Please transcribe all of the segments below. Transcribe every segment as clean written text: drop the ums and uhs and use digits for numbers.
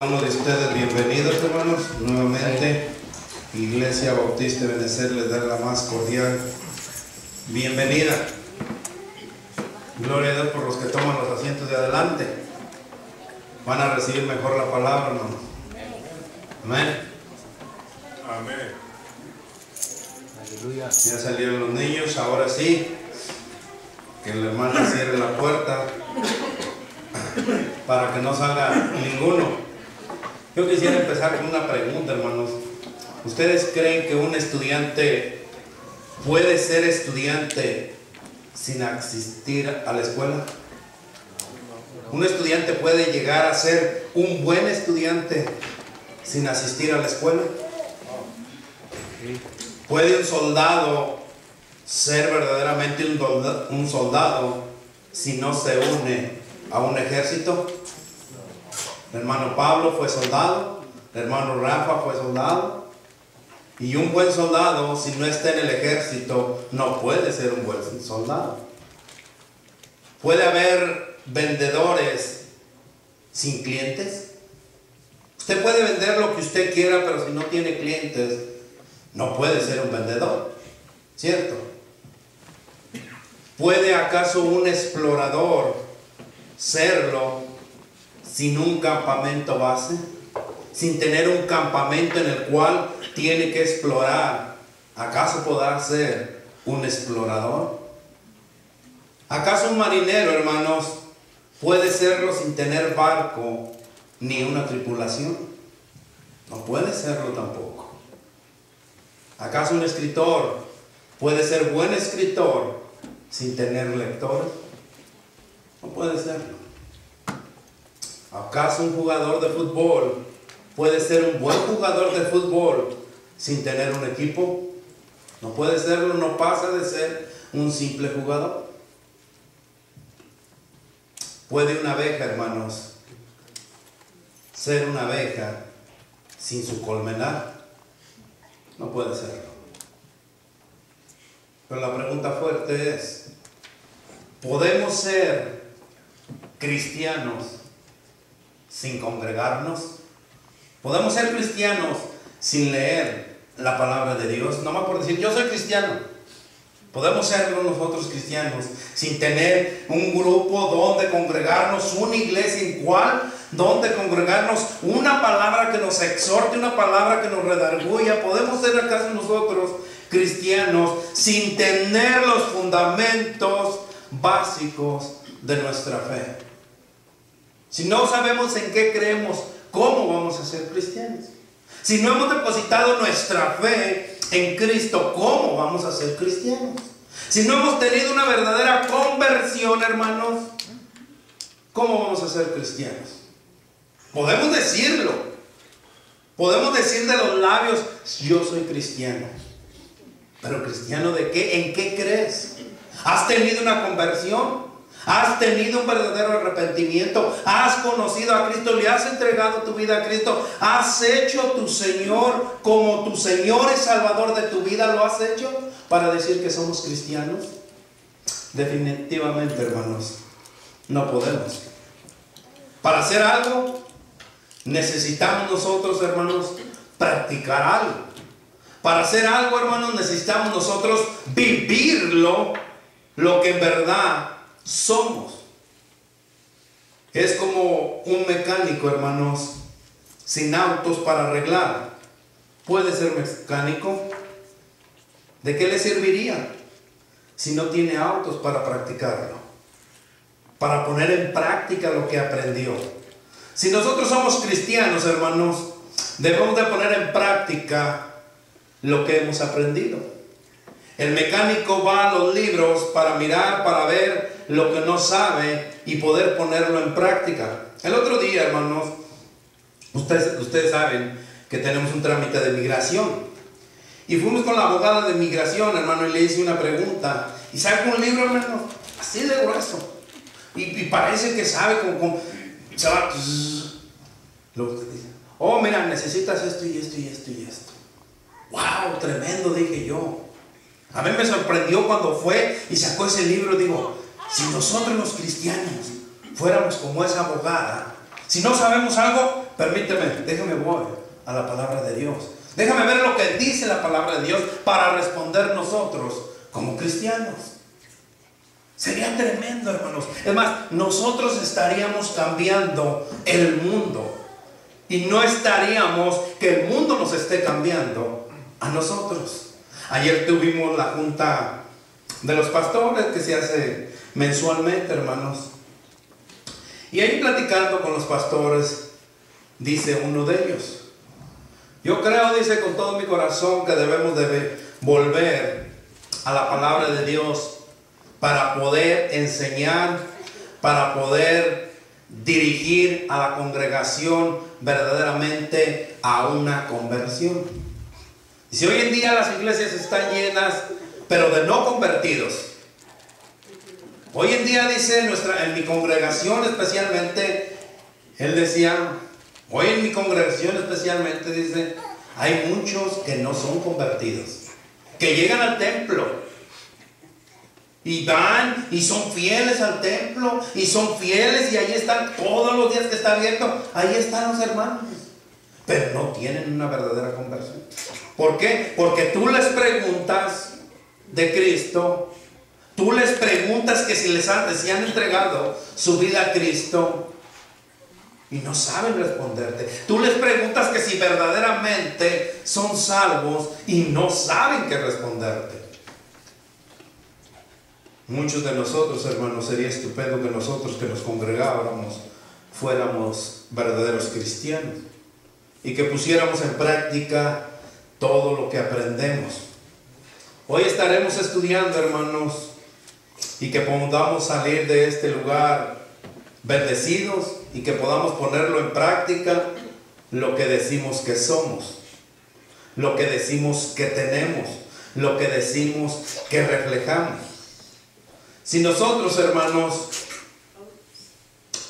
Uno de ustedes, bienvenidos hermanos, nuevamente. Iglesia Bautista de Benecer les da la más cordial bienvenida. Gloria a Dios por los que toman los asientos de adelante. Van a recibir mejor la palabra, hermanos. Amén. Amén. Aleluya. Ya salieron los niños, ahora sí. Que el hermano cierre la puerta para que no salga ninguno. Yo quisiera empezar con una pregunta, hermanos. ¿Ustedes creen que un estudiante puede ser estudiante sin asistir a la escuela? ¿Un estudiante puede llegar a ser un buen estudiante sin asistir a la escuela? ¿Puede un soldado ser verdaderamente un soldado si no se une a un ejército? El hermano Pablo fue soldado, el hermano Rafa fue soldado, y un buen soldado, si no está en el ejército, no puede ser un buen soldado. ¿Puede haber vendedores sin clientes? Usted puede vender lo que usted quiera, pero si no tiene clientes, no puede ser un vendedor, ¿cierto? ¿Puede acaso un explorador serlo sin un campamento base? Sin tener un campamento en el cual tiene que explorar. ¿Acaso podrá ser un explorador? ¿Acaso un marinero, hermanos, puede serlo sin tener barco ni una tripulación? No puede serlo tampoco. ¿Acaso un escritor puede ser buen escritor sin tener lectores? No puede serlo. ¿Acaso un jugador de fútbol puede ser un buen jugador de fútbol sin tener un equipo? No puede serlo, no pasa de ser un simple jugador. ¿Puede una abeja, hermanos, ser una abeja sin su colmenar? No puede serlo. Pero la pregunta fuerte es, ¿podemos ser cristianos sin congregarnos? ¿Podemos ser cristianos sin leer la palabra de Dios? No más por decir, yo soy cristiano. ¿Podemos serlo nosotros cristianos sin tener un grupo donde congregarnos, una iglesia en cual, donde congregarnos, una palabra que nos exhorte, una palabra que nos redarguya? ¿Podemos ser acaso nosotros cristianos sin tener los fundamentos básicos de nuestra fe? Si no sabemos en qué creemos, ¿cómo vamos a ser cristianos? Si no hemos depositado nuestra fe en Cristo, ¿cómo vamos a ser cristianos? Si no hemos tenido una verdadera conversión, hermanos, ¿cómo vamos a ser cristianos? Podemos decirlo. Podemos decir de los labios, yo soy cristiano. ¿Pero cristiano de qué? ¿En qué crees? ¿Has tenido una conversión? ¿Has tenido un verdadero arrepentimiento? ¿Has conocido a Cristo? ¿Le has entregado tu vida a Cristo? ¿Has hecho a tu Señor como tu Señor y Salvador de tu vida? ¿Lo has hecho para decir que somos cristianos? Definitivamente, hermanos, no podemos. Para hacer algo, necesitamos nosotros, hermanos, practicar algo. Para hacer algo, hermanos, necesitamos nosotros vivirlo, lo que en verdad somos. Es como un mecánico, hermanos, sin autos para arreglar. ¿Puede ser mecánico? ¿De qué le serviría si no tiene autos para practicarlo? Para poner en práctica lo que aprendió. Si nosotros somos cristianos, hermanos, debemos de poner en práctica lo que hemos aprendido. El mecánico va a los libros para mirar, para ver lo que no sabe y poder ponerlo en práctica. El otro día, hermanos, ustedes saben que tenemos un trámite de migración. Y fuimos con la abogada de migración, hermano, y le hice una pregunta. Y saca un libro, hermano, así de grueso. Y parece que sabe como se va. Lo que dice, oh, mira, necesitas esto y esto y esto y esto. Wow, tremendo, dije yo. A mí me sorprendió cuando fue y sacó ese libro. Digo, si nosotros los cristianos fuéramos como esa abogada, si no sabemos algo, permíteme, déjame voy a la palabra de Dios. Déjame ver lo que dice la palabra de Dios para responder nosotros como cristianos. Sería tremendo, hermanos. Es más, nosotros estaríamos cambiando el mundo. Y no estaríamos que el mundo nos esté cambiando a nosotros. Ayer tuvimos la junta de los pastores que se hace mensualmente, hermanos. Y ahí platicando con los pastores, dice uno de ellos: yo creo, dice, con todo mi corazón que debemos de volver a la palabra de Dios para poder enseñar, para poder dirigir a la congregación verdaderamente a una conversión. Y si hoy en día las iglesias están llenas, pero de no convertidos. Hoy en día, dice, en mi congregación especialmente, él decía, hoy en mi congregación especialmente, dice, hay muchos que no son convertidos, que llegan al templo y van y son fieles al templo y son fieles y ahí están todos los días que está abierto, ahí están los hermanos, pero no tienen una verdadera conversión. ¿Por qué? Porque tú les preguntas de Cristo, tú les preguntas que si si han entregado su vida a Cristo y no saben responderte. Tú les preguntas que si verdaderamente son salvos y no saben qué responderte. Muchos de nosotros, hermanos, sería estupendo que nosotros que nos congregáramos fuéramos verdaderos cristianos y que pusiéramos en práctica todo lo que aprendemos. Hoy estaremos estudiando, hermanos, y que podamos salir de este lugar bendecidos y que podamos ponerlo en práctica, lo que decimos que somos, lo que decimos que tenemos, lo que decimos que reflejamos. Si nosotros, hermanos,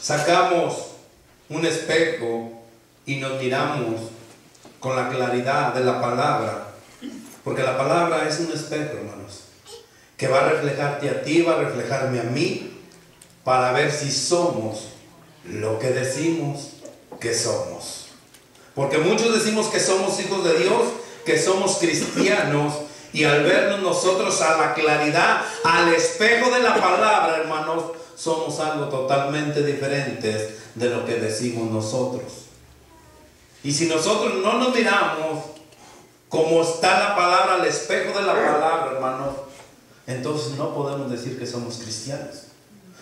sacamos un espejo y nos miramos con la claridad de la palabra, porque la palabra es un espejo, hermanos, que va a reflejarte a ti, va a reflejarme a mí, para ver si somos lo que decimos que somos. Porque muchos decimos que somos hijos de Dios, que somos cristianos, y al vernos nosotros a la claridad, al espejo de la palabra, hermanos, somos algo totalmente diferente de lo que decimos nosotros. Y si nosotros no nos miramos como está la palabra, al espejo de la palabra, hermanos, entonces no podemos decir que somos cristianos.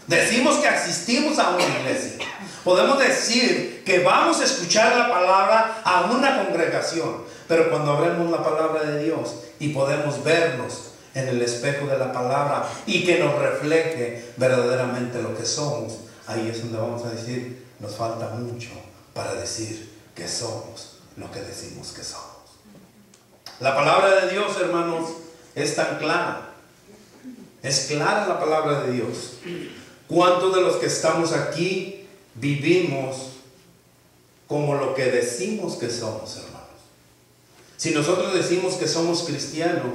Decimos que asistimos a una iglesia. Podemos decir que vamos a escuchar la palabra a una congregación. Pero cuando abrimos la palabra de Dios y podemos vernos en el espejo de la palabra y que nos refleje verdaderamente lo que somos, ahí es donde vamos a decir, nos falta mucho para decir que somos lo que decimos que somos. La palabra de Dios, hermanos, es tan clara. Es clara la palabra de Dios. ¿Cuántos de los que estamos aquí vivimos como lo que decimos que somos, hermanos? Si nosotros decimos que somos cristianos,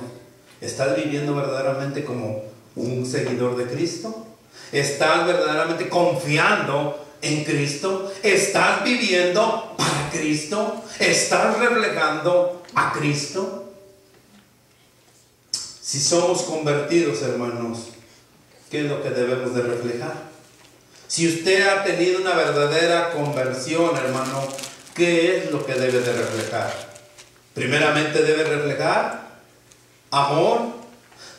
¿estás viviendo verdaderamente como un seguidor de Cristo? ¿Estás verdaderamente confiando en Cristo? ¿Estás viviendo para Cristo? ¿Estás reflejando a Cristo? Si somos convertidos, hermanos, ¿qué es lo que debemos de reflejar? Si usted ha tenido una verdadera conversión, hermano, ¿qué es lo que debe de reflejar? Primeramente debe reflejar amor,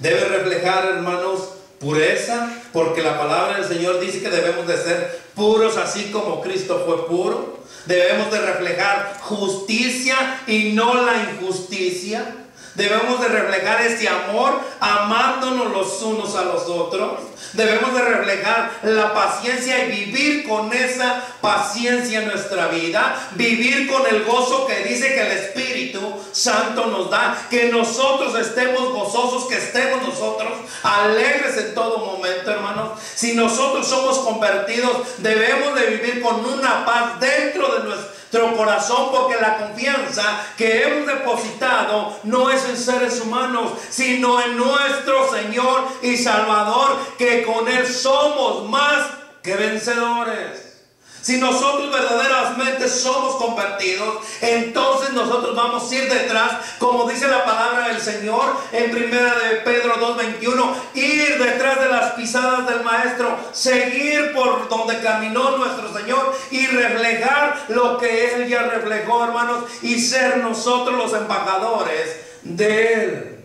debe reflejar, hermanos, pureza, porque la palabra del Señor dice que debemos de ser puros así como Cristo fue puro. Debemos de reflejar justicia y no la injusticia. Debemos de reflejar ese amor amándonos los unos a los otros. Debemos de reflejar la paciencia y vivir con esa paciencia en nuestra vida. Vivir con el gozo que dice que el Espíritu Santo nos da. Que nosotros estemos gozosos, que estemos nosotros alegres en todo momento, hermanos. Si nosotros somos convertidos, debemos de vivir con una paz dentro de nuestro corazón, porque la confianza que hemos depositado no es en seres humanos, sino en nuestro Señor y Salvador, que con Él somos más que vencedores. Si nosotros verdaderamente somos convertidos, entonces nosotros vamos a ir detrás, como dice la palabra del Señor en 1 de Pedro 2:21, ir detrás de las pisadas del Maestro, seguir por donde caminó nuestro Señor y reflejar lo que Él ya reflejó, hermanos, y ser nosotros los embajadores de Él.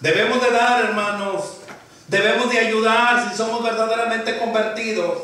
Debemos de dar, hermanos, debemos de ayudar si somos verdaderamente convertidos.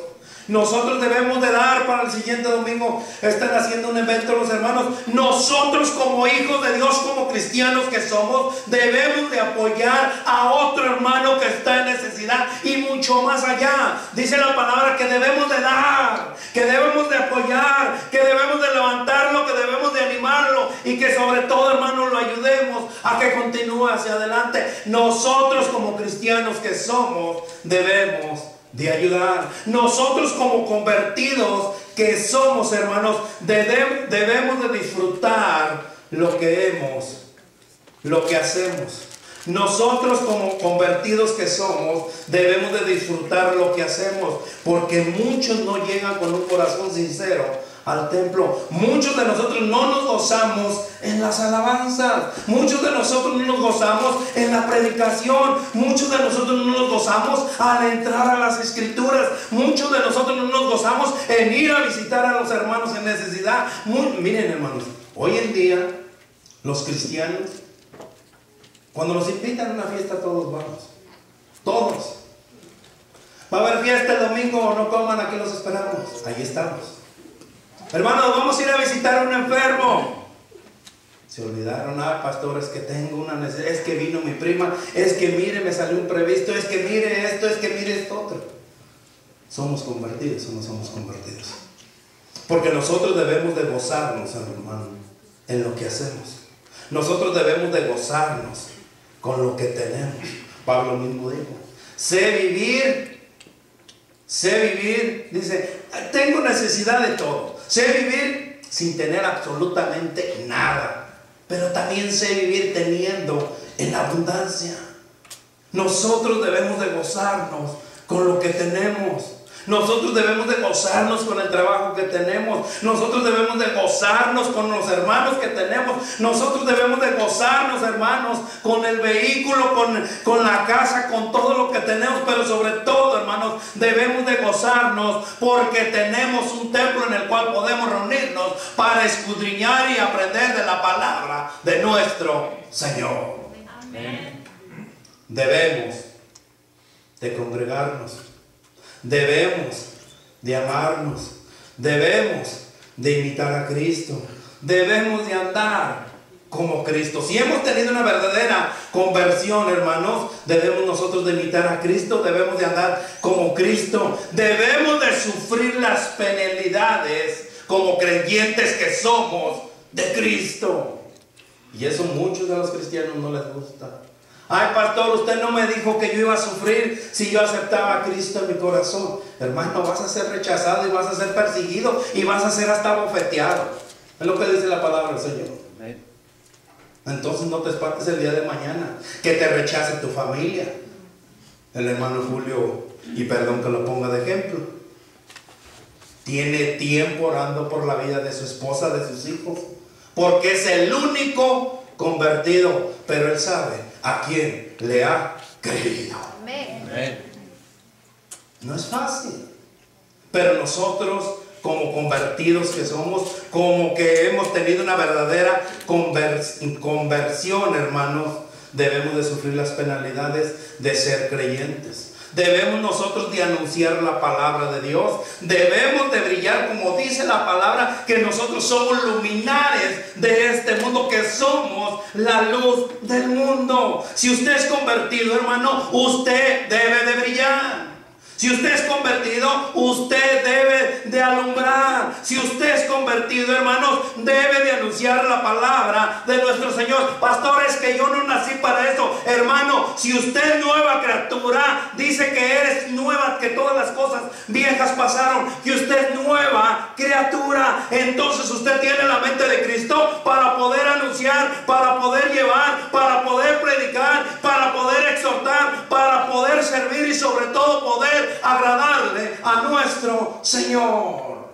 Nosotros debemos de dar. Para el siguiente domingo están haciendo un evento los hermanos. Nosotros como hijos de Dios, como cristianos que somos, debemos de apoyar a otro hermano que está en necesidad y mucho más allá. Dice la palabra que debemos de dar, que debemos de apoyar, que debemos de levantarlo, que debemos de animarlo y que sobre todo, hermanos, lo ayudemos a que continúe hacia adelante. Nosotros como cristianos que somos, debemos de ayudar. Nosotros como convertidos que somos, hermanos, debemos de disfrutar lo que hacemos. Nosotros como convertidos que somos, debemos de disfrutar lo que hacemos, porque muchos no llegan con un corazón sincero al templo. Muchos de nosotros no nos gozamos en las alabanzas. Muchos de nosotros no nos gozamos en la predicación. Muchos de nosotros no nos gozamos al entrar a las escrituras. Muchos de nosotros no nos gozamos en ir a visitar a los hermanos en necesidad. Miren, hermanos, hoy en día los cristianos, cuando nos invitan a una fiesta, todos vamos. Todos. Va a haber fiesta el domingo, no coman, aquí los esperamos. Ahí estamos. Hermanos, vamos a ir a visitar a un enfermo. Se olvidaron, pastores, que tengo una necesidad. Es que vino mi prima. Es que mire, me salió un previsto. Es que mire esto, es que mire esto otro. ¿Somos convertidos o no somos convertidos? Porque nosotros debemos de gozarnos, hermano, en lo que hacemos. Nosotros debemos de gozarnos con lo que tenemos. Pablo mismo dijo: sé vivir, dice, tengo necesidad de todo. Sé vivir sin tener absolutamente nada, pero también sé vivir teniendo en abundancia. Nosotros debemos de gozarnos con lo que tenemos. Nosotros debemos de gozarnos con el trabajo que tenemos. Nosotros debemos de gozarnos con los hermanos que tenemos. Nosotros debemos de gozarnos, hermanos, con el vehículo, con la casa, con todo lo que tenemos. Pero sobre todo, hermanos, debemos de gozarnos porque tenemos un templo en el cual podemos reunirnos para escudriñar y aprender de la palabra de nuestro Señor. Amén. Debemos de congregarnos. Debemos de amarnos, debemos de imitar a Cristo, debemos de andar como Cristo. Si hemos tenido una verdadera conversión, hermanos, debemos nosotros de imitar a Cristo, debemos de andar como Cristo, debemos de sufrir las penalidades como creyentes que somos de Cristo. Y eso muchos de los cristianos no les gusta. Ay, pastor, usted no me dijo que yo iba a sufrir si yo aceptaba a Cristo en mi corazón. Hermano, vas a ser rechazado y vas a ser perseguido y vas a ser hasta bofeteado. Es lo que dice la palabra del Señor. Entonces no te espantes el día de mañana que te rechace tu familia. El hermano Julio, y perdón que lo ponga de ejemplo, tiene tiempo orando por la vida de su esposa, de sus hijos, porque es el único convertido, pero él sabe a quién le ha creído. Amén. No es fácil, pero nosotros como convertidos que somos, como que hemos tenido una verdadera conversión, hermanos, debemos de sufrir las penalidades de ser creyentes. Debemos nosotros de anunciar la palabra de Dios. Debemos de brillar, como dice la palabra, que nosotros somos luminares de este mundo, que somos la luz del mundo. Si usted es convertido, hermano, usted debe de brillar. Si usted es convertido, usted debe de alumbrar. Si usted es convertido, hermanos, debe de anunciar la palabra de nuestro Señor. Pastor, es que yo no nací para eso. Hermano, si usted es nueva criatura, dice que eres nueva, que todas las cosas viejas pasaron, que usted es nueva criatura. Entonces usted tiene la mente de Cristo para poder anunciar, para poder llevar, para poder predicar, para poder exhortar, para poder servir y sobre todo poder agradarle a nuestro Señor.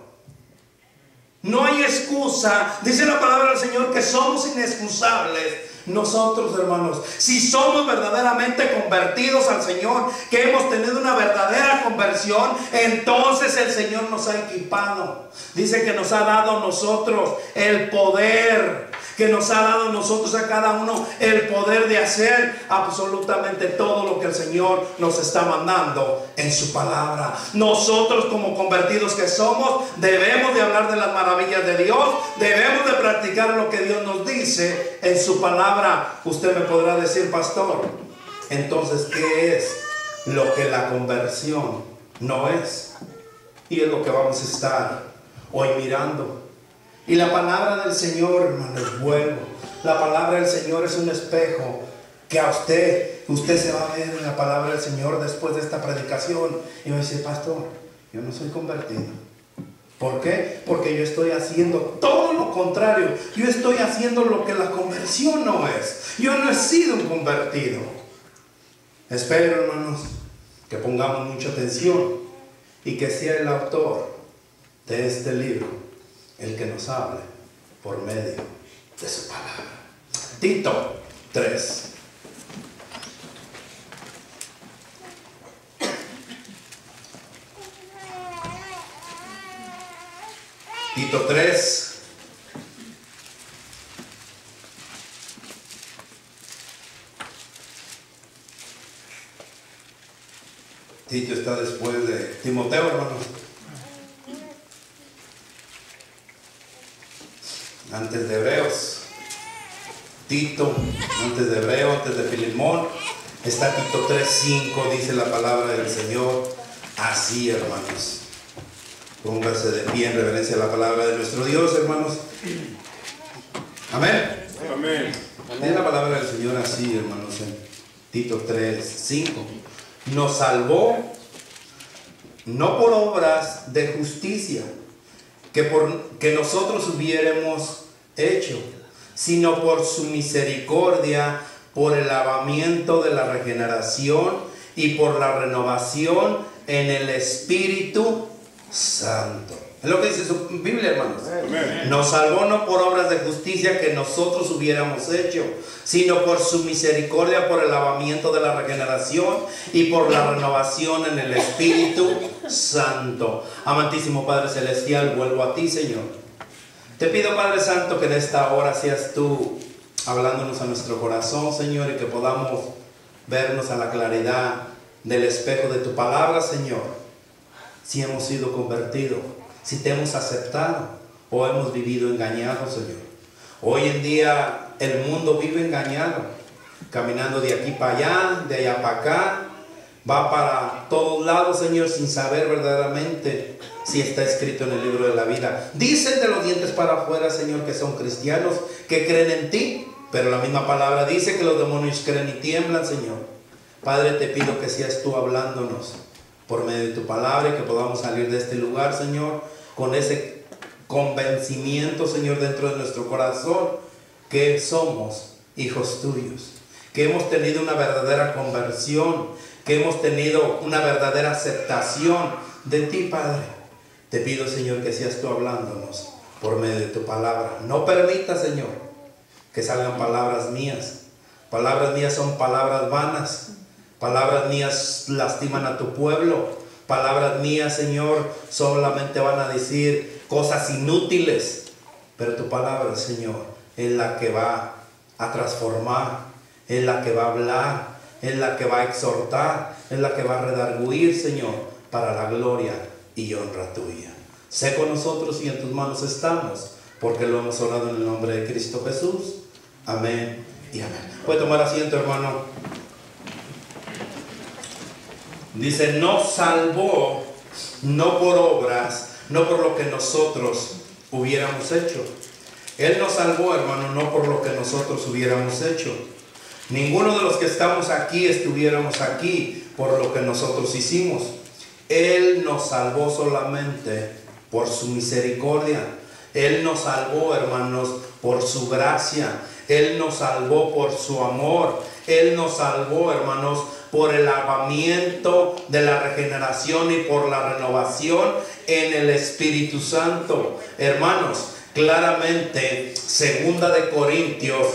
No hay excusa. Dice la palabra del Señor que somos inexcusables. Nosotros, hermanos, si somos verdaderamente convertidos al Señor, que hemos tenido una verdadera conversión, entonces el Señor nos ha equipado. Dice que nos ha dado a nosotros el poder, que nos ha dado a nosotros a cada uno el poder de hacer absolutamente todo lo que el Señor nos está mandando en su palabra. Nosotros, como convertidos que somos, debemos de hablar de las maravillas de Dios, debemos de practicar lo que Dios nos dice en su palabra. Usted me podrá decir, pastor, entonces, ¿qué es lo que la conversión no es? Y es lo que vamos a estar hoy mirando. Y la palabra del Señor, hermano, es bueno. La palabra del Señor es un espejo que a usted se va a ver en la palabra del Señor después de esta predicación. Y va a decir, pastor, yo no soy convertido. ¿Por qué? Porque yo estoy haciendo todo lo contrario. Yo estoy haciendo lo que la conversión no es. Yo no he sido un convertido. Espero, hermanos, que pongamos mucha atención y que sea el autor de este libro el que nos hable por medio de su palabra. Tito 3. Tito 3. Tito está después de Timoteo, hermanos. Antes de Hebreos. Tito, antes de Hebreo, antes de Filemón. Está Tito 3:5, dice la palabra del Señor. Así, hermanos. Póngase de pie en reverencia a la palabra de nuestro Dios, hermanos. Amén. Amén. Dice la palabra del Señor así, hermanos, en Tito 3:5. Nos salvó no por obras de justicia que nosotros hubiéramos hecho, sino por su misericordia, por el lavamiento de la regeneración y por la renovación en el Espíritu Santo. Es lo que dice su Biblia, hermanos. Amén. Nos salvó no por obras de justicia que nosotros hubiéramos hecho, sino por su misericordia, por el lavamiento de la regeneración y por la renovación en el Espíritu Santo. Amantísimo Padre Celestial, vuelvo a ti, Señor. Te pido, Padre Santo, que en esta hora seas tú hablándonos a nuestro corazón, Señor, y que podamos vernos a la claridad del espejo de tu palabra, Señor. Si hemos sido convertidos, si te hemos aceptado o hemos vivido engañados, Señor. Hoy en día el mundo vive engañado, caminando de aquí para allá, de allá para acá, va para todos lados, Señor, sin saber verdaderamente si está escrito en el libro de la vida. Dicen de los dientes para afuera, Señor, que son cristianos, que creen en ti, pero la misma palabra dice que los demonios creen y tiemblan, Señor. Padre, te pido que seas tú hablándonos por medio de tu palabra y que podamos salir de este lugar, Señor, con ese convencimiento, Señor, dentro de nuestro corazón, que somos hijos tuyos, que hemos tenido una verdadera conversión, que hemos tenido una verdadera aceptación de ti, Padre. Te pido, Señor, que seas tú hablándonos por medio de tu palabra. No permita, Señor, que salgan palabras mías. Palabras mías son palabras vanas. Palabras mías lastiman a tu pueblo. Palabras mías, Señor, solamente van a decir cosas inútiles. Pero tu palabra, Señor, es la que va a transformar, es la que va a hablar, es la que va a exhortar, es la que va a redarguir, Señor, para la gloria y honra tuya. Sé con nosotros y en tus manos estamos, porque lo hemos orado en el nombre de Cristo Jesús. Amén y amén. Puede tomar asiento, hermano. Dice, nos salvó no por obras, no por lo que nosotros hubiéramos hecho. Él nos salvó, hermano, no por lo que nosotros hubiéramos hecho. Ninguno de los que estamos aquí estuviéramos aquí por lo que nosotros hicimos. Él nos salvó solamente por su misericordia. Él nos salvó, hermanos, por su gracia. Él nos salvó por su amor. Él nos salvó, hermanos, por el lavamiento de la regeneración y por la renovación en el Espíritu Santo. Hermanos, claramente, 2 Corintios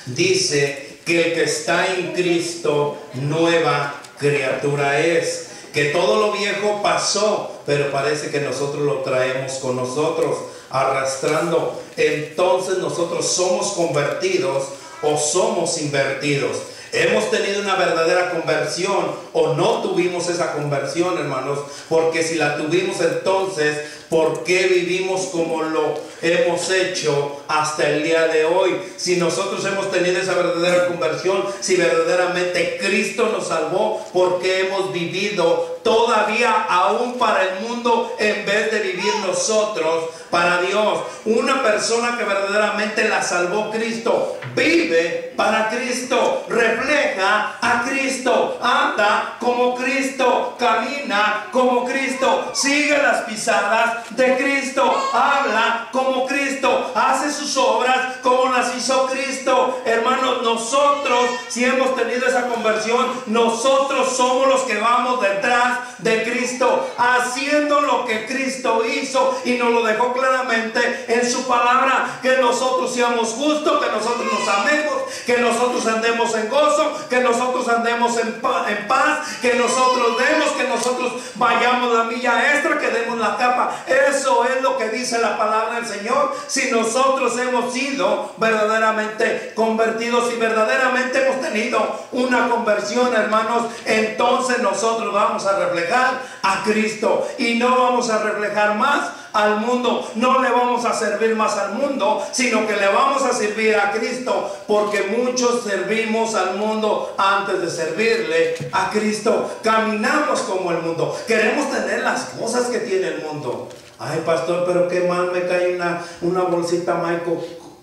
dice que el que está en Cristo, nueva criatura es. Que todo lo viejo pasó, pero parece que nosotros lo traemos con nosotros, arrastrando. Entonces nosotros somos convertidos o somos invertidos. Hemos tenido una verdadera conversión o no tuvimos esa conversión, hermanos. Porque si la tuvimos, entonces, ¿por qué vivimos como lo hemos hecho hasta el día de hoy? Si nosotros hemos tenido esa verdadera conversión, si verdaderamente Cristo nos salvó, ¿por qué hemos vivido todavía aún para el mundo en vez de vivir nosotros para Dios? Una persona que verdaderamente la salvó Cristo vive para Cristo, refleja a Cristo, anda como Cristo, camina como Cristo, sigue las pisadas de Cristo, habla como Cristo, hace sus obras como las hizo Cristo. Hermanos, nosotros, si hemos tenido esa conversión, nosotros somos los que vamos detrás de Cristo, haciendo lo que Cristo hizo y nos lo dejó claramente en su palabra: que nosotros seamos justos, que nosotros nos amemos, que nosotros andemos en gozo, que nosotros andemos en paz, que nosotros demos, que nosotros vayamos la milla extra, que demos la capa. Eso es lo que dice la palabra del Señor. Si nosotros hemos sido verdaderamente convertidos y verdaderamente hemos tenido una conversión, hermanos, entonces nosotros vamos a reflejar a Cristo y no vamos a reflejar más al mundo. No le vamos a servir más al mundo, sino que le vamos a servir a Cristo, porque muchos servimos al mundo antes de servirle a Cristo. Caminamos como el mundo, queremos tener las cosas que tiene el mundo. Ay, pastor, pero qué mal me cae una bolsita Michael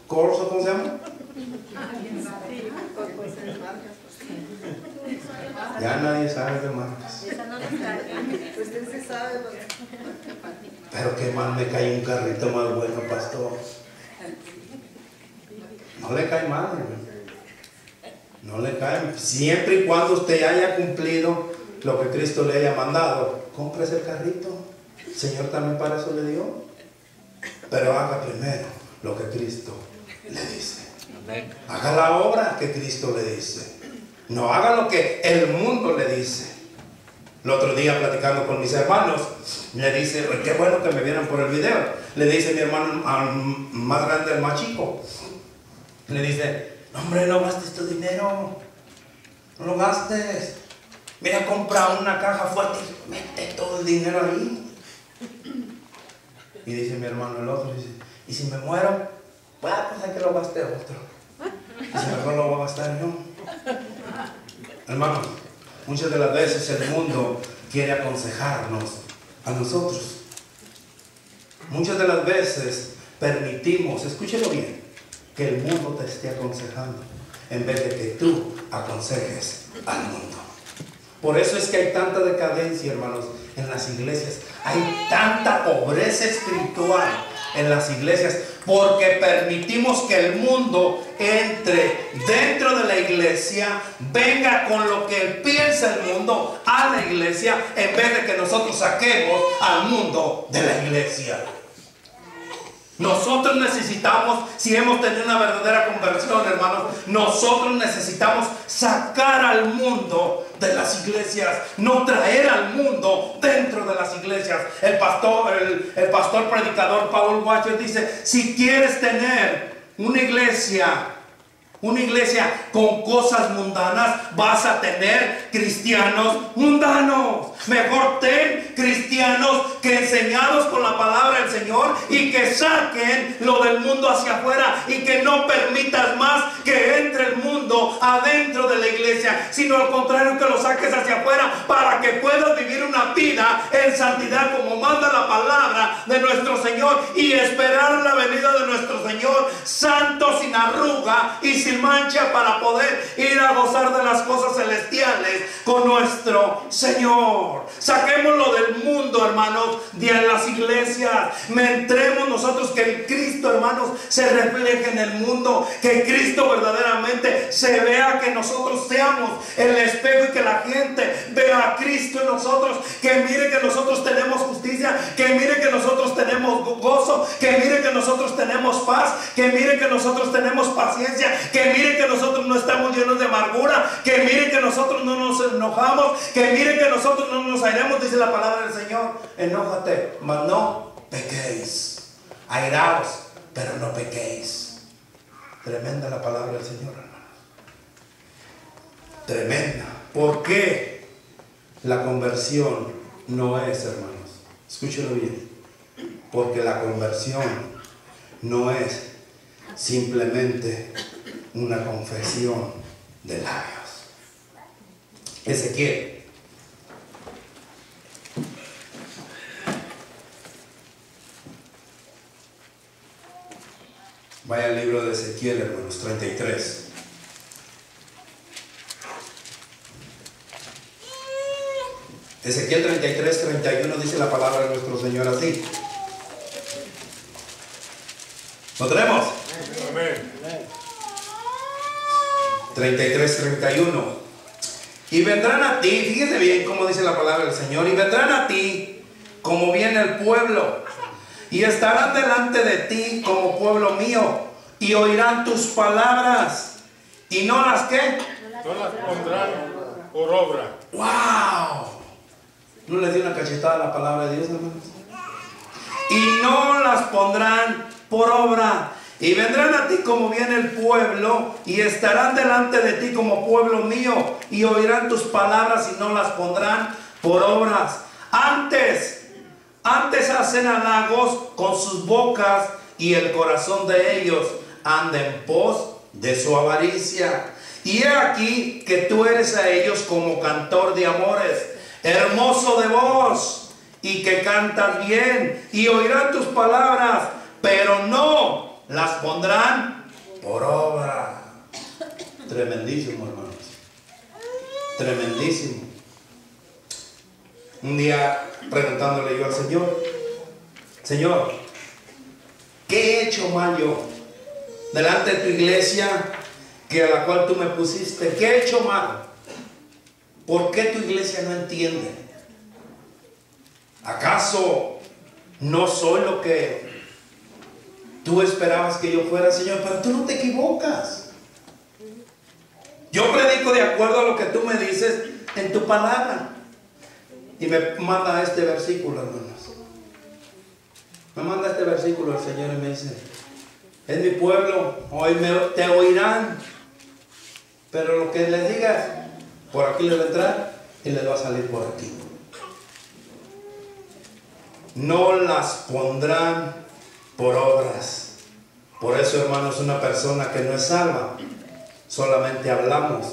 Kors, ¿cómo se llama? Ya nadie sabe de marcas. Pero qué mal me cae un carrito más bueno, pastor. No le cae mal, no le cae. Siempre y cuando usted haya cumplido lo que Cristo le haya mandado, cómprese el carrito. El Señor también para eso le dio. Pero haga primero lo que Cristo le dice. Haga la obra que Cristo le dice. No haga lo que el mundo le dice. El otro día, platicando con mis hermanos, le dice, qué bueno que me vieron por el video. Le dice mi hermano más grande al más chico, le dice: hombre, no gastes tu dinero, no lo gastes. Mira, compra una caja fuerte y mete todo el dinero ahí. Y dice mi hermano el otro, dice: ¿y si me muero? Pues hay que lo gaste otro. Y si mejor lo voy a gastar yo. Hermano, muchas de las veces el mundo quiere aconsejarnos a nosotros. Muchas de las veces permitimos, escúchelo bien, que el mundo te esté aconsejando en vez de que tú aconsejes al mundo. Por eso es que hay tanta decadencia, hermanos, en las iglesias. Hay tanta pobreza espiritual en las iglesias, porque permitimos que el mundo entre dentro de la iglesia, venga con lo que piensa el mundo a la iglesia, en vez de que nosotros saquemos al mundo de la iglesia. Nosotros necesitamos, si hemos tenido una verdadera conversión, hermanos, nosotros necesitamos sacar al mundo de las iglesias, no traer al mundo dentro de las iglesias. El pastor predicador Paul Washer dice: si quieres tener una iglesia con cosas mundanas, vas a tener cristianos mundanos. Mejor ten cristianos que enseñados con la palabra del Señor y que saquen lo del mundo hacia afuera, y que no permitas más que entre el mundo adentro de la iglesia, sino al contrario, que lo saques hacia afuera para que puedas vivir una vida en santidad como manda la palabra de nuestro Señor y esperar la venida de nuestro Señor Señor, santo, sin arruga y sin mancha, para poder ir a gozar de las cosas celestiales con nuestro Señor. Saquémoslo del mundo, hermanos, de las iglesias. Entremos nosotros, que el Cristo, hermanos, se refleje en el mundo, que Cristo verdaderamente se vea, que nosotros seamos el espejo y que la gente vea a Cristo en nosotros, que mire que nosotros tenemos justicia, que mire que nosotros tenemos gozo, que mire que nosotros tenemos paz, que mire que nosotros tenemos paciencia, que mire que nosotros no estamos llenos de amargura, que mire que nosotros no nos enojamos, que mire que nosotros no nos airemos. Dice la palabra del Señor: enójate, mas no pequéis. Airaos, pero no pequéis. Tremenda la palabra del Señor, hermano. Tremenda. ¿Por qué la conversión no es, hermanos? Escúchelo bien. Porque la conversión no es simplemente una confesión de labios. Ezequiel. Vaya al libro de Ezequiel, hermanos, 33. Ezequiel 33, 31 dice la palabra de nuestro Señor así. ¿Lo tenemos? Amén. 33, 31. Y vendrán a ti, fíjese bien cómo dice la palabra del Señor, y vendrán a ti como viene el pueblo, y estarán delante de ti como pueblo mío, y oirán tus palabras, y no las ¿qué? No las pondrán por obra. ¡Wow! ¿No les di una cachetada a la palabra de Dios, hermanos? Y no las pondrán por obra. Y vendrán a ti como viene el pueblo, y estarán delante de ti como pueblo mío, y oirán tus palabras y no las pondrán por obras. Antes hacen halagos con sus bocas, y el corazón de ellos anda en pos de su avaricia. Y he aquí que tú eres a ellos como cantor de amores, hermoso de voz, y que cantas bien, y oirán tus palabras, pero no las pondrán por obra. Tremendísimo, hermanos. Tremendísimo. Un día preguntándole yo al Señor: Señor, ¿qué he hecho mal yo delante de tu iglesia, que a la cual tú me pusiste? ¿Qué he hecho mal? ¿Por qué tu iglesia no entiende? ¿Acaso no soy lo que tú esperabas que yo fuera, Señor? Pero tú no te equivocas. Yo predico de acuerdo a lo que tú me dices en tu palabra. Y me manda este versículo, hermanos. Me manda este versículo el Señor y me dice: es mi pueblo, hoy te oirán, pero lo que les digas, por aquí les va a entrar y les va a salir por aquí. No las pondrán por obras. Por eso, hermanos, una persona que no es salva, solamente hablamos,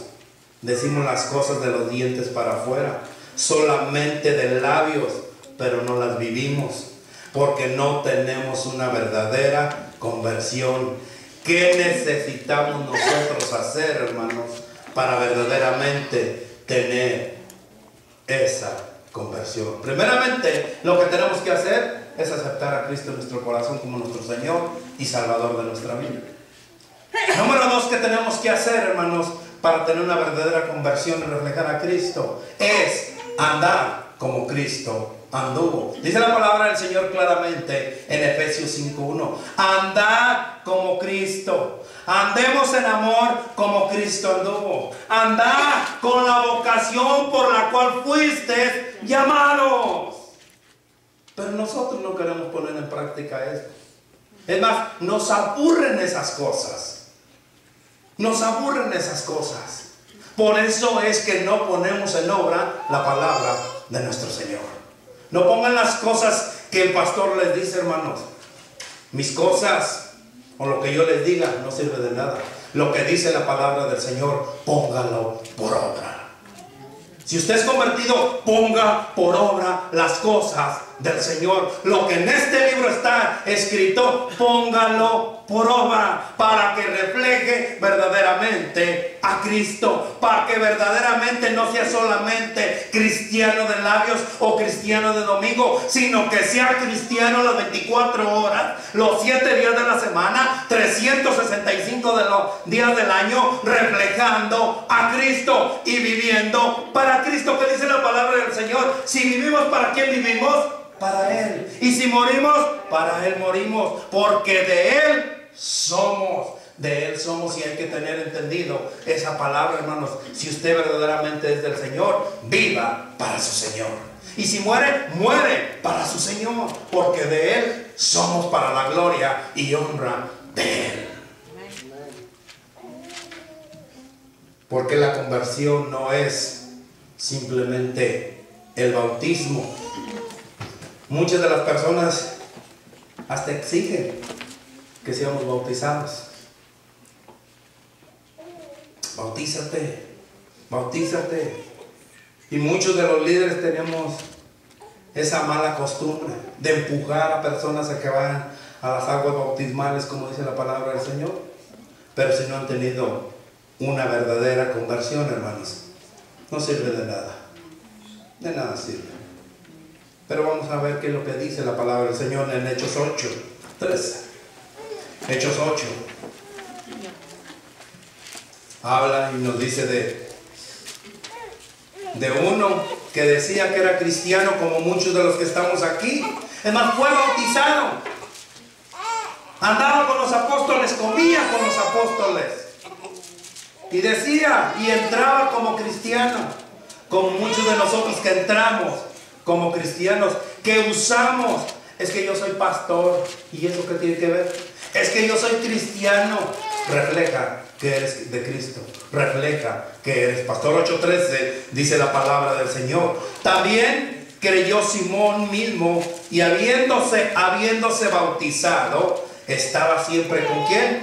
decimos las cosas de los dientes para afuera, solamente de labios, pero no las vivimos, porque no tenemos una verdadera conversión. ¿Qué necesitamos nosotros hacer, hermanos, para verdaderamente tener esa conversión? Primeramente, lo que tenemos que hacer es aceptar a Cristo en nuestro corazón como nuestro Señor y Salvador de nuestra vida. Número 2, que tenemos que hacer, hermanos, para tener una verdadera conversión y reflejar a Cristo, es andar como Cristo anduvo. Dice la palabra del Señor claramente en Efesios 5:1: andad como Cristo. Andemos en amor como Cristo anduvo. Andad con la vocación por la cual fuiste llamados. Pero nosotros no queremos poner en práctica esto. Es más, nos aburren esas cosas. Nos aburren esas cosas. Por eso es que no ponemos en obra la palabra de nuestro Señor. No pongan las cosas que el pastor les dice, hermanos. Mis cosas o lo que yo les diga no sirve de nada. Lo que dice la palabra del Señor, póngalo por obra. Si usted es convertido, ponga por obra las cosas del Señor. Lo que en este libro está escrito, póngalo por obra, para que refleje verdaderamente a Cristo, para que verdaderamente no sea solamente cristiano de labios o cristiano de domingo, sino que sea cristiano las 24 horas, los 7 días de la semana, 365 de los días del año, reflejando a Cristo y viviendo para Cristo. Que dice la palabra del Señor: si vivimos, ¿para quién vivimos? Para Él. Y si morimos, para Él morimos, porque de Él somos. De Él somos. Y hay que tener entendido esa palabra, hermanos. Si usted verdaderamente es del Señor, viva para su Señor. Y si muere, muere para su Señor, porque de Él somos, para la gloria y honra de Él. Porque la conversión no es simplemente el bautismo. Muchas de las personas hasta exigen que seamos bautizados. Bautízate, bautízate. Y muchos de los líderes tenemos esa mala costumbre de empujar a personas a que vayan a las aguas bautismales, como dice la palabra del Señor. Pero si no han tenido una verdadera conversión, hermanos, no sirve de nada. De nada sirve. Pero vamos a ver qué es lo que dice la palabra del Señor en Hechos 8, 13. Hechos 8. Habla y nos dice de uno que decía que era cristiano, como muchos de los que estamos aquí. Es más, fue bautizado. Andaba con los apóstoles, comía con los apóstoles. Y decía, y entraba como cristiano, como muchos de nosotros que entramos como cristianos, que usamos. Es que yo soy pastor. ¿Y eso qué tiene que ver? Es que yo soy cristiano. Refleja que eres de Cristo. Refleja que eres pastor. 8:13 dice la palabra del Señor. También creyó Simón mismo, y habiéndose bautizado, estaba siempre ¿con quién?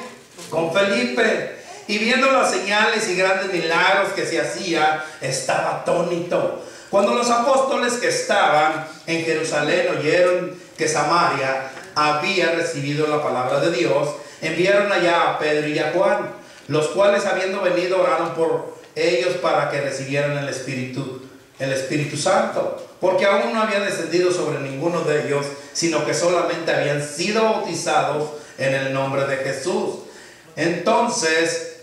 Con Felipe. Y viendo las señales y grandes milagros que se hacía, estaba atónito. Cuando los apóstoles que estaban en Jerusalén oyeron que Samaria había recibido la palabra de Dios, enviaron allá a Pedro y a Juan, los cuales, habiendo venido, oraron por ellos para que recibieran el Espíritu Santo, porque aún no había descendido sobre ninguno de ellos, sino que solamente habían sido bautizados en el nombre de Jesús. Entonces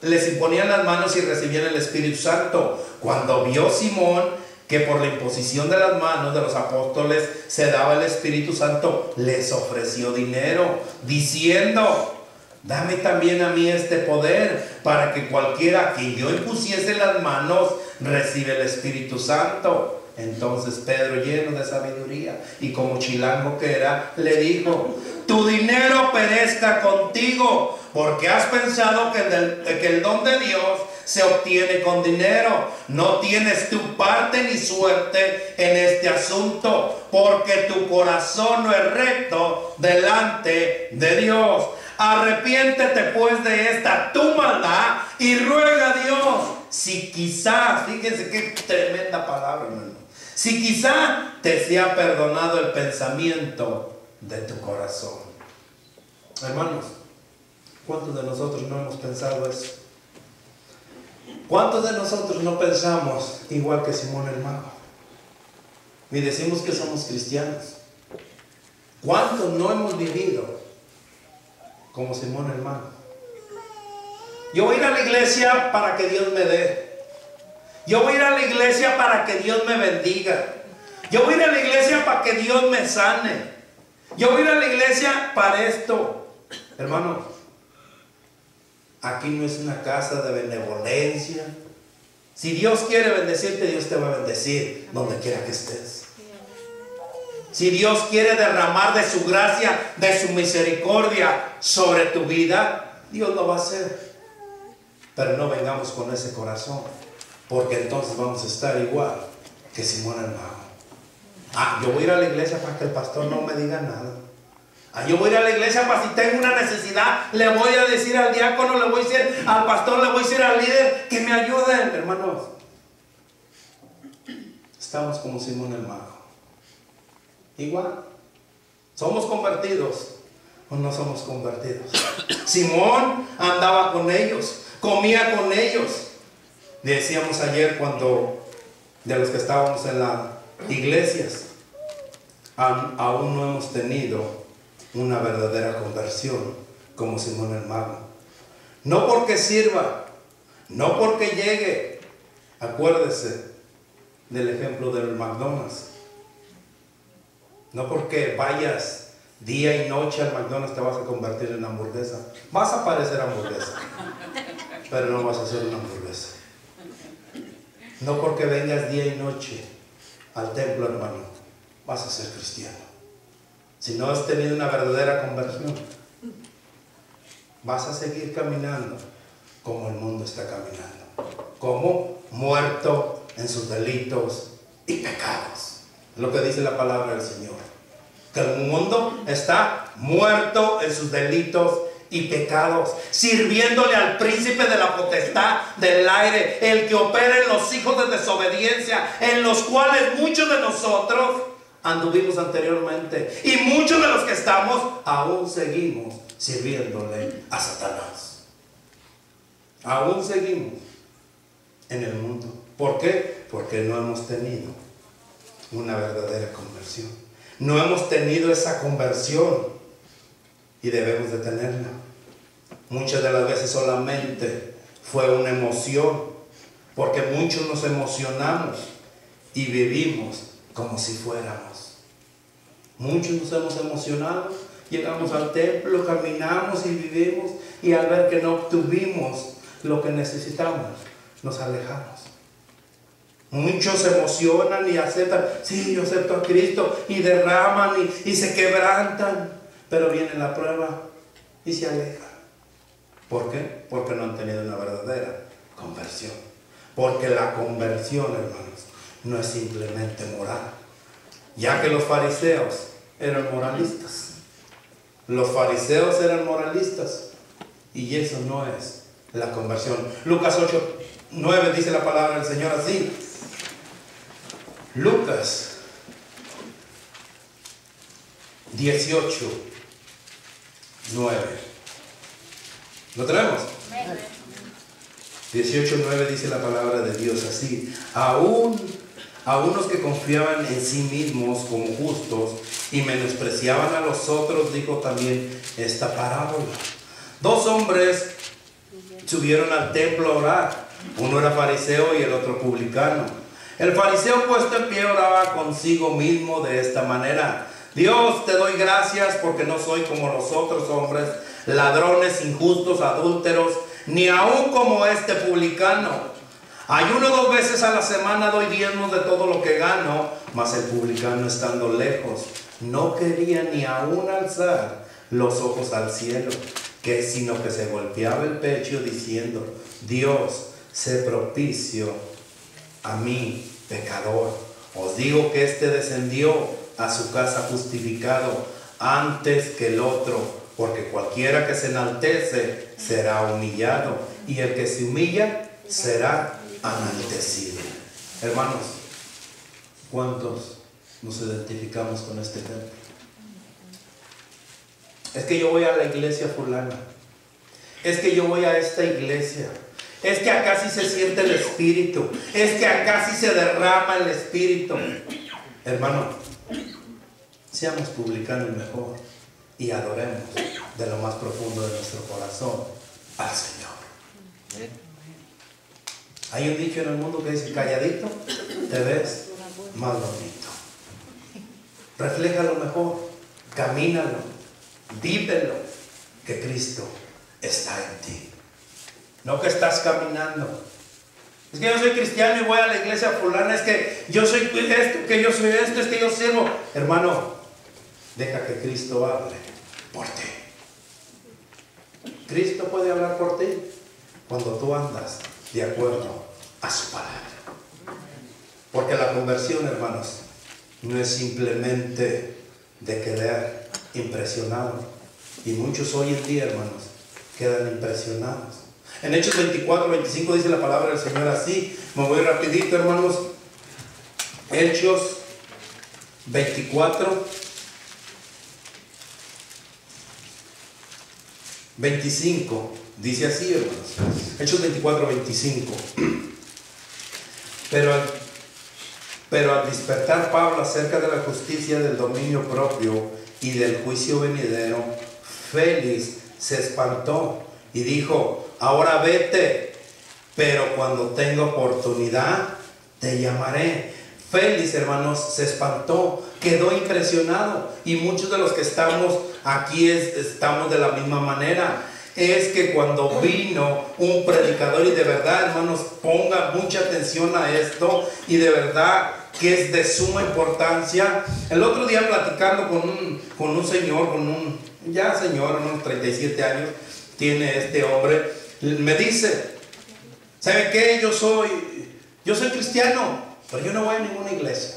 les imponían las manos y recibían el Espíritu Santo. Cuando vio Simón que por la imposición de las manos de los apóstoles se daba el Espíritu Santo, les ofreció dinero, diciendo: dame también a mí este poder, para que cualquiera a quien yo impusiese las manos reciba el Espíritu Santo. Entonces Pedro, lleno de sabiduría y como chilango que era, le dijo: tu dinero perezca contigo, porque has pensado que el don de Dios se obtiene con dinero. No tienes tu parte ni suerte en este asunto, porque tu corazón no es recto delante de Dios. Arrepiéntete pues de esta tu maldad y ruega a Dios si quizás, fíjense qué tremenda palabra, hermano, si quizá te sea perdonado el pensamiento de tu corazón. Hermanos, ¿cuántos de nosotros no hemos pensado eso? ¿Cuántos de nosotros no pensamos igual que Simón el Mago? Y decimos que somos cristianos. ¿Cuántos no hemos vivido como Simón el Mago? Yo voy a ir a la iglesia para que Dios me dé. Yo voy a ir a la iglesia para que Dios me bendiga. Yo voy a ir a la iglesia para que Dios me sane. Yo voy a ir a la iglesia para esto. Hermanos, aquí no es una casa de benevolencia. Si Dios quiere bendecirte, Dios te va a bendecir donde quiera que estés. Si Dios quiere derramar de su gracia, de su misericordia sobre tu vida, Dios lo va a hacer. Pero no vengamos con ese corazón, porque entonces vamos a estar igual que Simón el Mago. Yo voy a ir a la iglesia para que el pastor no me diga nada. Yo voy a ir a la iglesia para si tengo una necesidad, le voy a decir al diácono, le voy a decir al pastor, le voy a decir al líder que me ayuden. Hermanos, estamos como Simón el Mago. Igual, somos convertidos, o no somos convertidos? Simón andaba con ellos, comía con ellos. Decíamos ayer cuando de los que estábamos en las iglesias, aún no hemos tenido una verdadera conversión como Simón el Mago. No porque sirva, no porque llegue. Acuérdese del ejemplo del McDonald's. No porque vayas día y noche al McDonald's te vas a convertir en hamburguesa. Vas a parecer hamburguesa, pero no vas a ser una hamburguesa. No porque vengas día y noche al templo, hermano, vas a ser cristiano. Si no has tenido una verdadera conversión, vas a seguir caminando como el mundo está caminando, como muerto en sus delitos y pecados. Es lo que dice la palabra del Señor, que el mundo está muerto en sus delitos y pecados, sirviéndole al príncipe de la potestad del aire, el que opera en los hijos de desobediencia, en los cuales muchos de nosotros anduvimos anteriormente, y muchos de los que estamos aún seguimos sirviéndole a Satanás. Aún seguimos en el mundo. ¿Por qué? Porque no hemos tenido una verdadera conversión. No hemos tenido esa conversión y debemos de tenerla. Muchas de las veces solamente fue una emoción, porque muchos nos emocionamos y vivimos como si fuéramos. Muchos nos hemos emocionado, llegamos al templo, caminamos y vivimos, y al ver que no obtuvimos lo que necesitamos, nos alejamos. Muchos se emocionan y aceptan, sí, yo acepto a Cristo, y derraman y se quebrantan, pero viene la prueba y se alejan. ¿Por qué? Porque no han tenido una verdadera conversión. Porque la conversión, hermanos, no es simplemente moral. Ya que los fariseos eran moralistas. Los fariseos eran moralistas. Y eso no es la conversión. Lucas 8:9 dice la palabra del Señor así. Lucas 18:9. ¿Lo tenemos? 18:9 dice la palabra de Dios así. Aún los que confiaban en sí mismos como justos y menospreciaban a los otros, dijo también esta parábola. Dos hombres subieron al templo a orar. Uno era fariseo y el otro publicano. El fariseo, puesto en pie, oraba consigo mismo de esta manera: Dios, te doy gracias porque no soy como los otros hombres, ladrones, injustos, adúlteros, ni aún como este publicano. Ayuno 2 veces a la semana, doy diezmos de todo lo que gano. Mas el publicano, estando lejos, no quería ni aún alzar los ojos al cielo, sino que se golpeaba el pecho diciendo: Dios, sé propicio a mí, pecador. Os digo que este descendió a su casa justificado antes que el otro, porque cualquiera que se enaltece será humillado, y el que se humilla será enaltecido. Hermanos, ¿cuántos nos identificamos con este ejemplo? Es que yo voy a la iglesia fulana, es que yo voy a esta iglesia, es que acá sí se siente el Espíritu, es que acá sí se derrama el Espíritu. Hermano, seamos publicanos mejor y adoremos de lo más profundo de nuestro corazón al Señor. Hay un dicho en el mundo que dice: calladito te ves más bonito. Refléjalo mejor, camínalo, vívelo, que Cristo está en ti. No que estás caminando. Es que yo soy cristiano y voy a la iglesia fulana, es que yo soy esto, que yo soy esto, es que yo sirvo. Hermano, deja que Cristo hable por ti. Cristo puede hablar por ti cuando tú andas de acuerdo a su palabra. Porque la conversión, hermanos, no es simplemente de quedar impresionado. Y muchos hoy en día, hermanos, quedan impresionados. En Hechos 24:25 dice la palabra del Señor así. Me voy rapidito, hermanos. Hechos 24. 25, dice así, hermanos. Hechos 24, 25. Pero al despertar Pablo acerca de la justicia, del dominio propio y del juicio venidero, Félix se espantó y dijo: ahora vete, pero cuando tenga oportunidad te llamaré. Félix, hermanos, se espantó, quedó impresionado, y muchos de los que estamos aquí estamos de la misma manera. Es que cuando vino un predicador, y de verdad, hermanos, ponga mucha atención a esto, y de verdad que es de suma importancia. El otro día platicando con un señor, ya señor, unos 37 años tiene este hombre, me dice: ¿sabe qué? Yo soy cristiano, pero yo no voy a ninguna iglesia.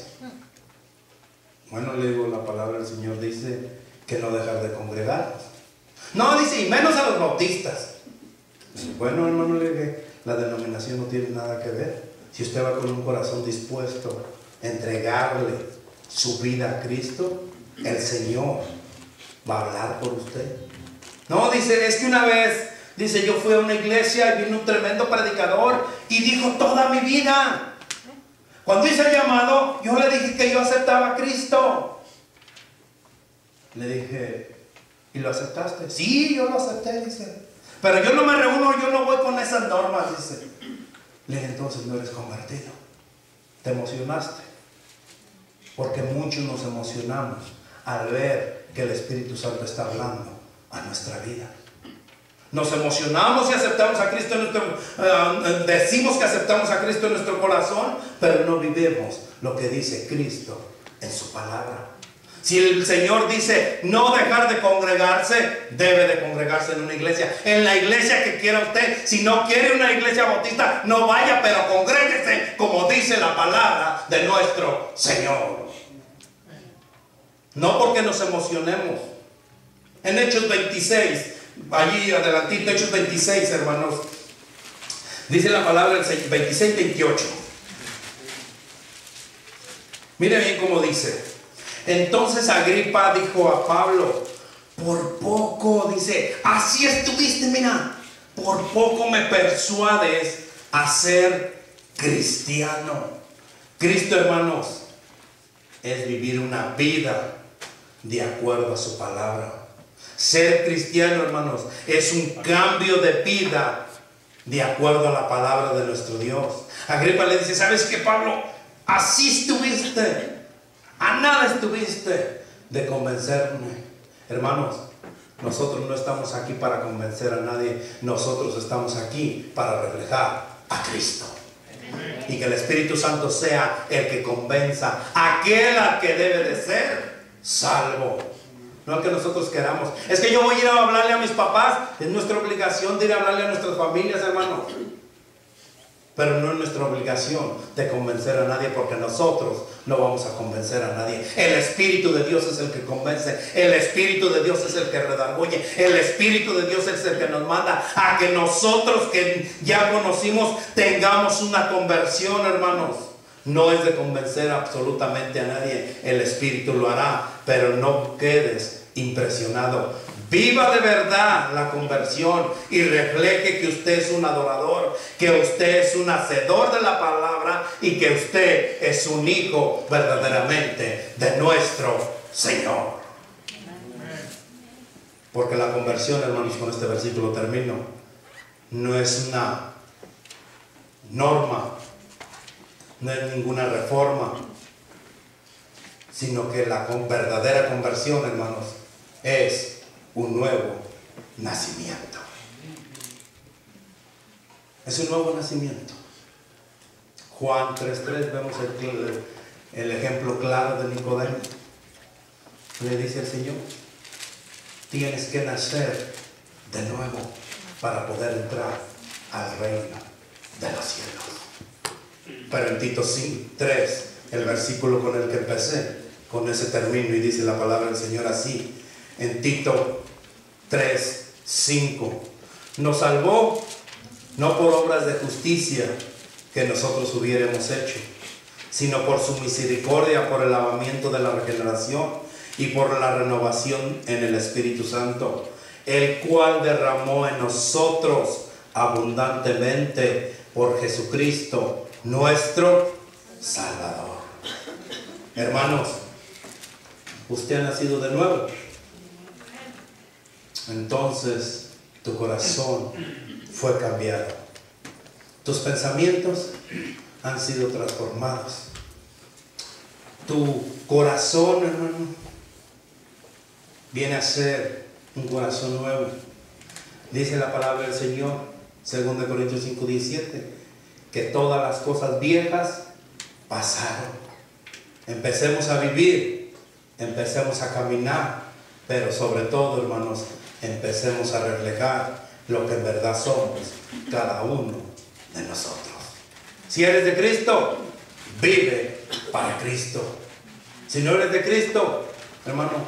Bueno, le digo, la palabra del Señor dice que no dejar de congregarnos. No, dice, y menos a los bautistas. Bueno, hermano, le dije, la denominación no tiene nada que ver. Si usted va con un corazón dispuesto a entregarle su vida a Cristo, el Señor va a hablar por usted. No, dice, es que una vez, dice, yo fui a una iglesia y vino un tremendo predicador y dijo toda mi vida. Cuando hice el llamado, yo le dije que yo aceptaba a Cristo. Le dije: ¿y lo aceptaste? Sí, yo lo acepté, dice. Pero yo no me reúno, yo no voy con esas normas, dice. Le dije: entonces no eres convertido. Te emocionaste. Porque muchos nos emocionamos al ver que el Espíritu Santo está hablando a nuestra vida. Nos emocionamos y aceptamos a Cristo decimos que aceptamos a Cristo en nuestro corazón, pero no vivimos lo que dice Cristo en su palabra. Si el Señor dice no dejar de congregarse, debe de congregarse en una iglesia, en la iglesia que quiera usted. Si no quiere una iglesia bautista, no vaya, pero congréguese como dice la palabra de nuestro Señor. No porque nos emocionemos. En Hechos 26, allí adelantito, Hechos 26, hermanos, dice la palabra del 26, 28. Mire bien cómo dice. Entonces Agripa dijo a Pablo: por poco, dice, así estuviste, mira, por poco me persuades a ser cristiano. Cristo, hermanos, es vivir una vida de acuerdo a su palabra. Ser cristiano, hermanos, es un cambio de vida de acuerdo a la palabra de nuestro Dios. Agripa le dice: ¿sabes qué, Pablo? Así estuviste. A nada estuviste de convencerme. Hermanos, nosotros no estamos aquí para convencer a nadie. Nosotros estamos aquí para reflejar a Cristo. Y que el Espíritu Santo sea el que convenza a aquel al que debe de ser salvo. No al que nosotros queramos. Es que yo voy a ir a hablarle a mis papás. Es nuestra obligación de ir a hablarle a nuestras familias, hermanos. Pero no es nuestra obligación de convencer a nadie, porque nosotros no vamos a convencer a nadie. El Espíritu de Dios es el que convence. El Espíritu de Dios es el que redarguye. El Espíritu de Dios es el que nos manda a que nosotros que ya conocimos tengamos una conversión, hermanos. No es de convencer absolutamente a nadie. El Espíritu lo hará, pero no quedes impresionado. Viva de verdad la conversión y refleje que usted es un adorador, que usted es un hacedor de la palabra y que usted es un hijo verdaderamente de nuestro Señor. Porque la conversión, hermanos, con este versículo termino, no es una norma, no es ninguna reforma, sino que la verdadera conversión, hermanos, es un nuevo nacimiento. Es un nuevo nacimiento. Juan 3:3, vemos el ejemplo claro de Nicodemo. Le dice el Señor: tienes que nacer de nuevo para poder entrar al reino de los cielos. Pero en Tito 3, el versículo con el que empecé, con ese término, y dice la palabra del Señor así, en Tito 3:5, nos salvó no por obras de justicia que nosotros hubiéramos hecho, sino por su misericordia, por el lavamiento de la regeneración y por la renovación en el Espíritu Santo, el cual derramó en nosotros abundantemente por Jesucristo, nuestro Salvador. Hermanos, usted ha nacido de nuevo. Entonces tu corazón fue cambiado. Tus pensamientos han sido transformados. Tu corazón, hermano, viene a ser un corazón nuevo. Dice la palabra del Señor, 2 Corintios 5:17, que todas las cosas viejas pasaron. Empecemos a vivir, empecemos a caminar, pero sobre todo, hermanos, empecemos a reflejar lo que en verdad somos cada uno de nosotros. Si eres de Cristo, vive para Cristo. Si no eres de Cristo, hermano,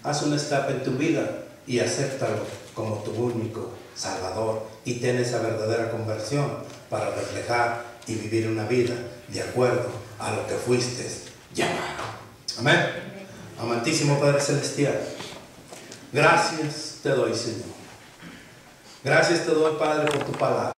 haz un step en tu vida y acéptalo como tu único Salvador y ten esa verdadera conversión para reflejar y vivir una vida de acuerdo a lo que fuiste llamado. Amén. Amantísimo Padre Celestial, gracias te doy, Señor. Gracias te doy, Padre, por tu palabra.